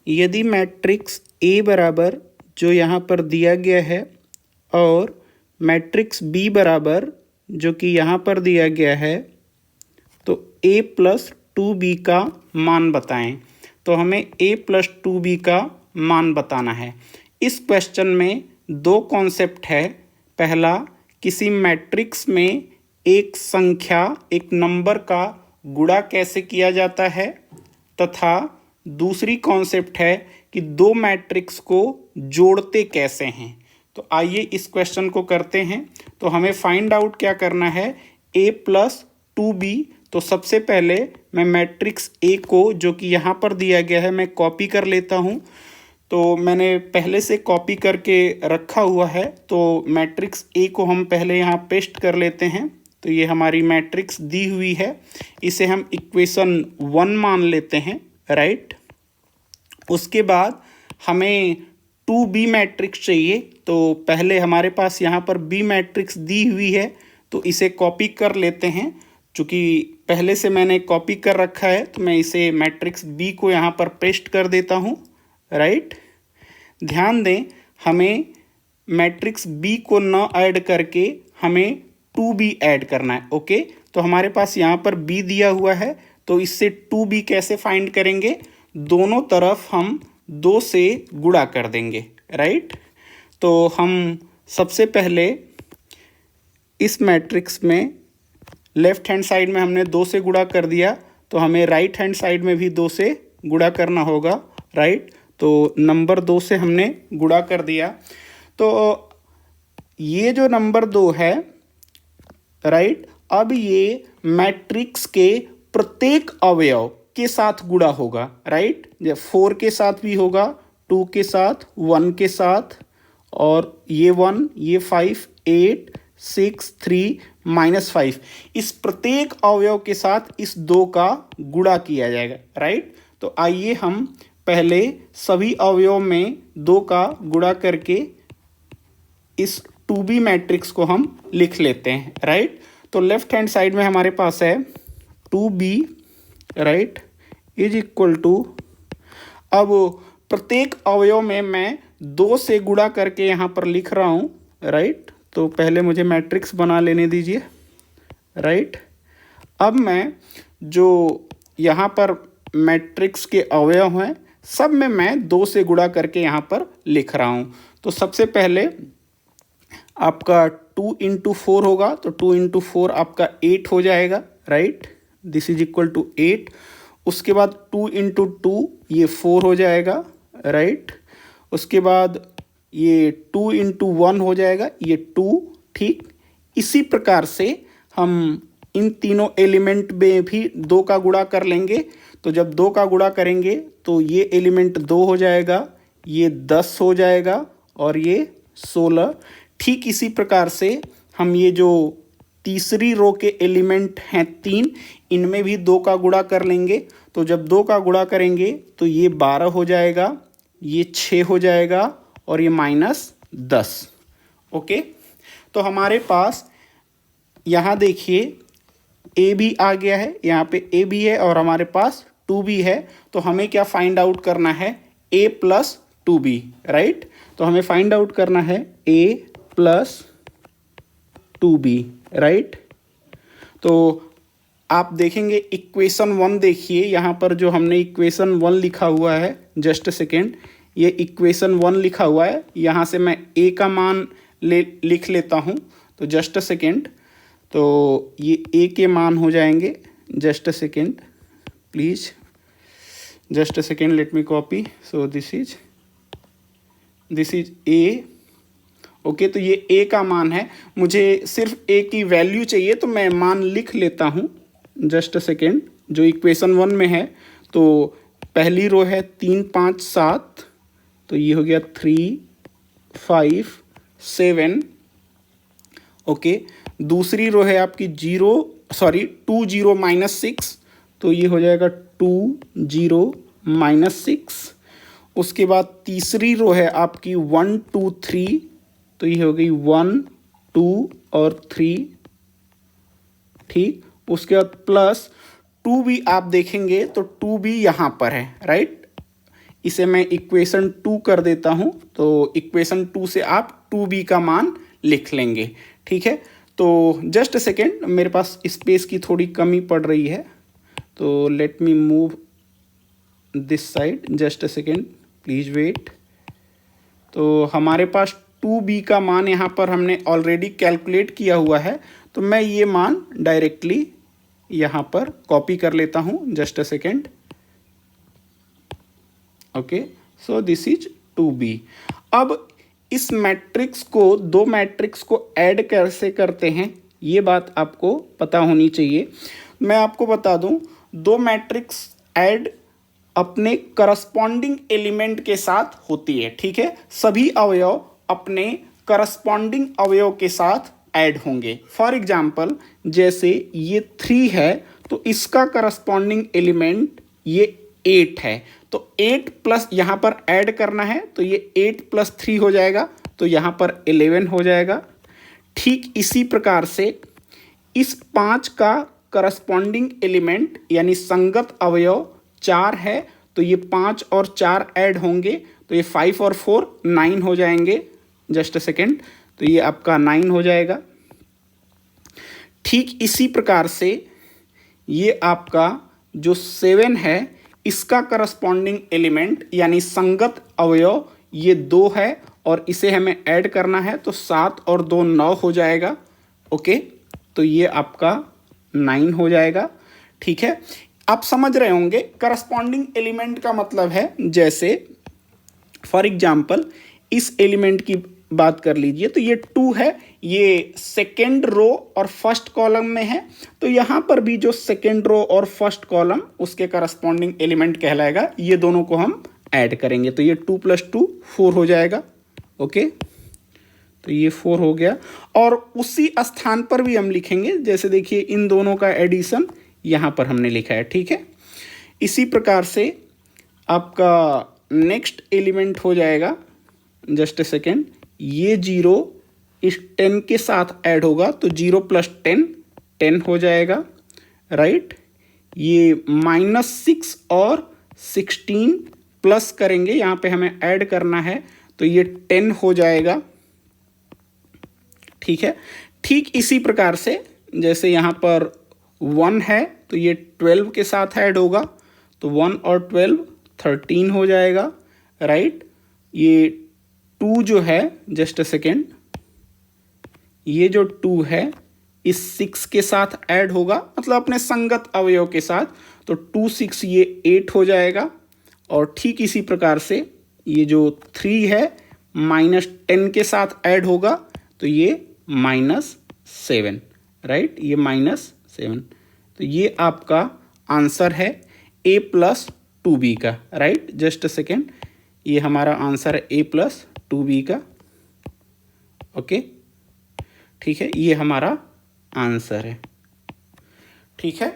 यदि matrix A बराबर जो यहाँ पर दिया गया है और मैट्रिक्स बी बराबर जो कि यहाँ पर दिया गया है तो a प्लस 2b का मान बताएं। तो हमें a प्लस 2b का मान बताना है। इस क्वेश्चन में दो कॉन्सेप्ट है। पहला, किसी मैट्रिक्स में एक संख्या एक नंबर का गुणा कैसे किया जाता है, तथा दूसरी कॉन्सेप्ट है कि दो मैट्रिक्स को जोड़ते कैसे हैं। तो आइए इस क्वेश्चन को करते हैं। तो हमें फाइंड आउट क्या करना है, a प्लस 2b। तो सबसे पहले मैं मैट्रिक्स ए को जो कि यहाँ पर दिया गया है मैं कॉपी कर लेता हूँ। तो मैंने पहले से कॉपी करके रखा हुआ है। तो मैट्रिक्स ए को हम पहले यहाँ पेस्ट कर लेते हैं। तो ये हमारी मैट्रिक्स दी हुई है, इसे हम इक्वेशन 1 मान लेते हैं, राइट। उसके बाद हमें 2b मैट्रिक्स चाहिए। तो पहले हमारे पास यहाँ पर b मैट्रिक्स दी हुई है तो इसे कॉपी कर लेते हैं। चूँकि पहले से मैंने कॉपी कर रखा है तो मैं इसे मैट्रिक्स b को यहाँ पर पेस्ट कर देता हूँ, राइट। ध्यान दें, हमें मैट्रिक्स b को न ऐड करके हमें 2b ऐड करना है, ओके। तो हमारे पास यहाँ पर b दिया हुआ है तो इससे 2b कैसे फाइंड करेंगे, दोनों तरफ हम 2 से गुणा कर देंगे, राइट। तो हम सबसे पहले इस मैट्रिक्स में लेफ्ट हैंड साइड में हमने 2 से गुणा कर दिया तो हमें राइट हैंड साइड में भी 2 से गुणा करना होगा, राइट। तो नंबर 2 से हमने गुणा कर दिया। तो ये जो नंबर 2 है, राइट, अब ये मैट्रिक्स के प्रत्येक अवयव के साथ गुणा होगा, राइट। 4 के साथ भी होगा, 2 के साथ, 1 के साथ, और ये 1, ये 5, 8, 6, 3, -5, इस प्रत्येक अवयव के साथ इस 2 का गुणा किया जाएगा, राइट। तो आइए हम पहले सभी अवयव में 2 का गुणा करके इस 2b मैट्रिक्स को हम लिख लेते हैं, राइट। तो लेफ्ट हैंड साइड में हमारे पास है 2b, right, is equal to, अब प्रत्येक अवयव में मैं 2 से गुणा करके यहाँ पर लिख रहा हूँ, राइट। तो पहले मुझे मैट्रिक्स बना लेने दीजिए, राइट। अब मैं जो यहाँ पर मैट्रिक्स के अवयव हैं सब में मैं 2 से गुणा करके यहाँ पर लिख रहा हूँ। तो सबसे पहले आपका 2 × 4 होगा, तो 2 × 4 आपका 8 हो जाएगा, right. This is equal to 8। उसके बाद 2 × 2 ये 4 हो जाएगा, राइट। उसके बाद ये 2 × 1 हो जाएगा, ये 2, ठीक। इसी प्रकार से हम इन तीनों एलिमेंट में भी 2 का गुणा कर लेंगे। तो जब 2 का गुणा करेंगे तो ये एलिमेंट 2 हो जाएगा, ये 10 हो जाएगा और ये 16। ठीक इसी प्रकार से हम ये जो तीसरी रो के एलिमेंट हैं 3, इनमें भी 2 का गुणा कर लेंगे। तो जब 2 का गुणा करेंगे तो ये 12 हो जाएगा, ये 6 हो जाएगा और ये -10, ओके। तो हमारे पास यहाँ देखिए a भी आ गया है, यहाँ पे a भी है और हमारे पास 2b है। तो हमें क्या फाइंड आउट करना है, a प्लस 2b, राइट। तो हमें फाइंड आउट करना है a प्लस 2b, राइट। तो आप देखेंगे इक्वेशन 1, देखिए यहाँ पर जो हमने इक्वेशन 1 लिखा हुआ है, जस्ट सेकेंड, ये इक्वेशन 1 लिखा हुआ है। यहाँ से मैं a का मान लिख लेता हूँ, तो जस्ट सेकेंड। तो ये a के मान हो जाएंगे, just second please, just second, let me copy. So this is a, okay. तो ये a का मान है, मुझे सिर्फ a की वैल्यू चाहिए तो मैं मान लिख लेता हूँ, जस्ट सेकेंड। जो इक्वेशन 1 में है तो पहली रो है 3, 5, 7, तो ये हो गया 3, 5, 7, ओके। दूसरी रो है आपकी 2, 0, -6, तो ये हो जाएगा 2, 0, -6। उसके बाद तीसरी रो है आपकी 1, 2, 3, तो ये हो गई 1, 2 और 3, ठीक। उसके बाद प्लस 2b आप देखेंगे तो 2b यहाँ पर है, राइट। इसे मैं इक्वेशन 2 कर देता हूँ, तो इक्वेशन 2 से आप 2b का मान लिख लेंगे। ठीक है, तो जस्ट अ सेकेंड, मेरे पास स्पेस की थोड़ी कमी पड़ रही है, तो let me move this side, just a second please wait. तो हमारे पास 2b का मान यहाँ पर हमने ऑलरेडी कैलकुलेट किया हुआ है, तो मैं ये मान डायरेक्टली यहाँ पर कॉपी कर लेता हूँ, just a second. Okay, so this is 2b। अब इस मैट्रिक्स को, दो मैट्रिक्स को ऐड कैसे करते हैं ये बात आपको पता होनी चाहिए। मैं आपको बता दूं, दो मैट्रिक्स ऐड अपने करस्पॉन्डिंग एलिमेंट के साथ होती है। ठीक है, सभी अवयव अपने करस्पॉन्डिंग अवयव के साथ ऐड होंगे। फॉर एग्जाम्पल, जैसे ये 3 है तो इसका करस्पॉन्डिंग एलिमेंट ये 8 है, तो 8 प्लस यहाँ पर ऐड करना है, तो ये 8 प्लस 3 हो जाएगा, तो यहाँ पर 11 हो जाएगा। ठीक इसी प्रकार से इस 5 का करस्पॉन्डिंग एलिमेंट यानी संगत अवयव 4 है, तो ये 5 और 4 ऐड होंगे, तो ये 5 और 4 9 हो जाएंगे। जस्ट अ सेकेंड, तो ये आपका 9 हो जाएगा। ठीक इसी प्रकार से ये आपका जो 7 है, इसका करस्पॉन्डिंग एलिमेंट यानी संगत अवयव ये 2 है, और इसे हमें ऐड करना है, तो 7 और 2 9 हो जाएगा। ओके, तो ये आपका 9 हो जाएगा। ठीक है, आप समझ रहे होंगे करस्पॉन्डिंग एलिमेंट का मतलब है, जैसे फॉर एग्जाम्पल इस एलिमेंट की बात कर लीजिए, तो ये 2 है, ये सेकेंड रो और फर्स्ट कॉलम में है, तो यहाँ पर भी जो सेकेंड रो और फर्स्ट कॉलम उसके करस्पॉन्डिंग एलिमेंट कहलाएगा। ये दोनों को हम ऐड करेंगे, तो ये 2 + 2 4 हो जाएगा। ओके, तो ये 4 हो गया, और उसी स्थान पर भी हम लिखेंगे, जैसे देखिए इन दोनों का एडिशन यहाँ पर हमने लिखा है। ठीक है, इसी प्रकार से आपका नेक्स्ट एलिमेंट हो जाएगा, जस्ट ए सेकेंड, ये 0 इस 10 के साथ ऐड होगा, तो 0 + 10 10 हो जाएगा, राइट। ये -6 और 16 प्लस करेंगे, यहाँ पे हमें ऐड करना है, तो ये 10 हो जाएगा। ठीक है, ठीक इसी प्रकार से जैसे यहाँ पर 1 है, तो ये 12 के साथ ऐड होगा, तो 1 और 12 13 हो जाएगा, राइट। ये 2 जो है, जस्ट अ सेकेंड, ये जो 2 है इस 6 के साथ ऐड होगा, मतलब अपने संगत अवयव के साथ, तो 2 6 ये 8 हो जाएगा। और ठीक इसी प्रकार से ये जो 3 है -10 के साथ ऐड होगा, तो ये -7, राइट, ये -7। तो ये आपका आंसर है a + 2b का, राइट। जस्ट अ सेकेंड, ये हमारा आंसर है a + 2b का। ओके, ठीक है, ये हमारा आंसर है। ठीक है,